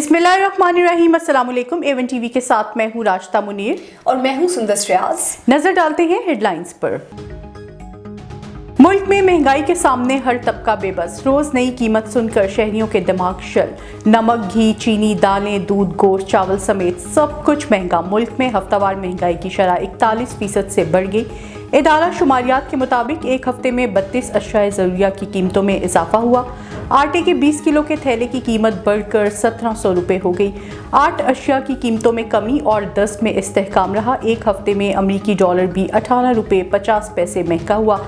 बिस्मिल्लाहिर्रहमानिर्रहीम। अस्सलाम वालेकुम। A1 टीवी के साथ मैं हूँ राजता मुनीर और मैं हूँ सुंदस रियाज। नजर डालते हैं हेडलाइंस पर। मुल्क में महंगाई के सामने हर तबका बेबस। रोज नई कीमत सुनकर शहरियों के दिमाग शल। नमक, घी, चीनी, दालें, दूध, गोश्त, चावल समेत सब कुछ महंगा। मुल्क में हफ्तावार महंगाई की शरह 41% से बढ़ गई। इदारा शुमारियात के मुताबिक एक हफ्ते में 32 अशियाए ज़रूरिया की कीमतों में इजाफा हुआ। आटे के 20 किलो के थैले की कीमत बढ़कर 1700 रुपये हो गई। 8 अशिया की कीमतों में कमी और 10 में इस्तेहकाम रहा। एक हफ्ते में अमरीकी डॉलर भी 18 रुपये 50 पैसे महंगा हुआ।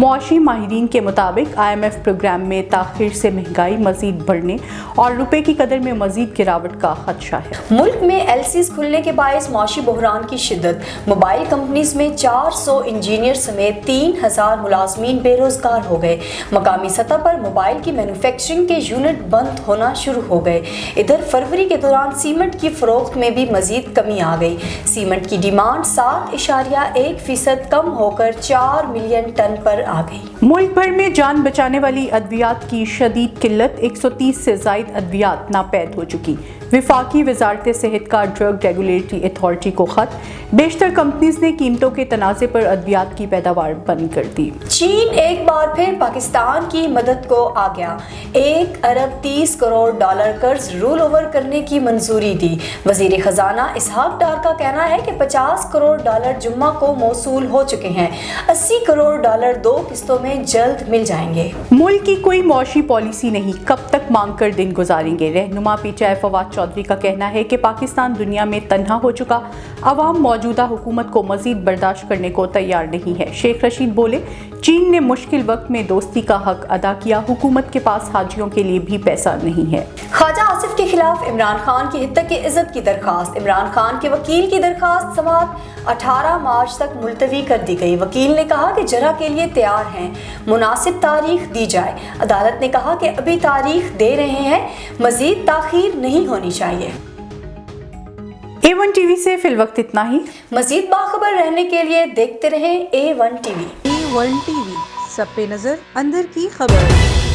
मुआशी माहिरीन के मुताबिक IMF प्रोग्राम में ताखिर से महंगाई मजीद बढ़ने और रुपए की कदर में मजीद गिरावट का खदशा है। मुल्क में LCs खुलने के बायस मौशी बहरान की शिद्दत। मोबाइल कंपनीज में 400 इंजीनियर समेत 3000 मुलाजमीन बेरोजगार हो गए। मकामी सतह पर मोबाइल की मैन्युफैक्चरिंग के यूनिट बंद होना शुरू हो गए। इधर फरवरी के दौरान सीमेंट की फरोख्त में भी मजीद कमी आ गई। सीमेंट की डिमांड 7.1% कम होकर 4 मिलियन टन पर आ गई। मुल्क भर में जान बचाने वाली अद्वियात की शदीद किल्लत। 130 से जायद अद्वियात नापैद हो चुकी। विफाकी वजारत सेहत का ड्रग रेगुलेटरी अथॉरिटी को खत। बेशतर कंपनीज ने कीमतों के तनाज़े पर अद्वियात की पैदावार बंद कर दी। चीन एक बार फिर पाकिस्तान की मदद को आ गया। 1 अरब 30 करोड़ डॉलर कर्ज रोल ओवर करने की मंजूरी दी। वजीर खजाना इसहाक डार का कहना है कि 50 करोड़ डॉलर जुम्मा को मौसूल हो चुके हैं। 80 करोड़ डॉलर 2 किस्तों में जल्द मिल जाएंगे। मुल्क की कोई मौशी पॉलिसी नहीं, कब तक मांग कर दिन गुजारेंगे। रहनुमा PTI फवाद चौधरी का कहना है कि पाकिस्तान दुनिया में तन्हा हो चुका। अवाम मौजूदा हुकूमत को मजीद बर्दाश्त करने को तैयार नहीं है। शेख रशीद बोले, चीन ने मुश्किल वक्त में दोस्ती का हक अदा किया। हुकूमत के पास हाजियों के लिए भी पैसा नहीं है। ख्वाजा आसिफ के खिलाफ इमरान खान की हित्तक इज्जत की दरखास्त। इमरान खान के वकील की दरखास्त समाअत 18 मार्च तक मुलतवी कर दी गई। वकील ने कहा कि जरा के लिए तैयार हैं, मुनासिब तारीख दी जाए। अदालत ने कहा कि अभी तारीख दे रहे हैं, मजीद ताखीर नहीं होनी चाहिए। A1 टीवी से फिल वक्त इतना ही। मजीद बाखबर रहने के लिए देखते रहें A1 टीवी। A1 टीवी, सब पे नजर, अंदर की खबर।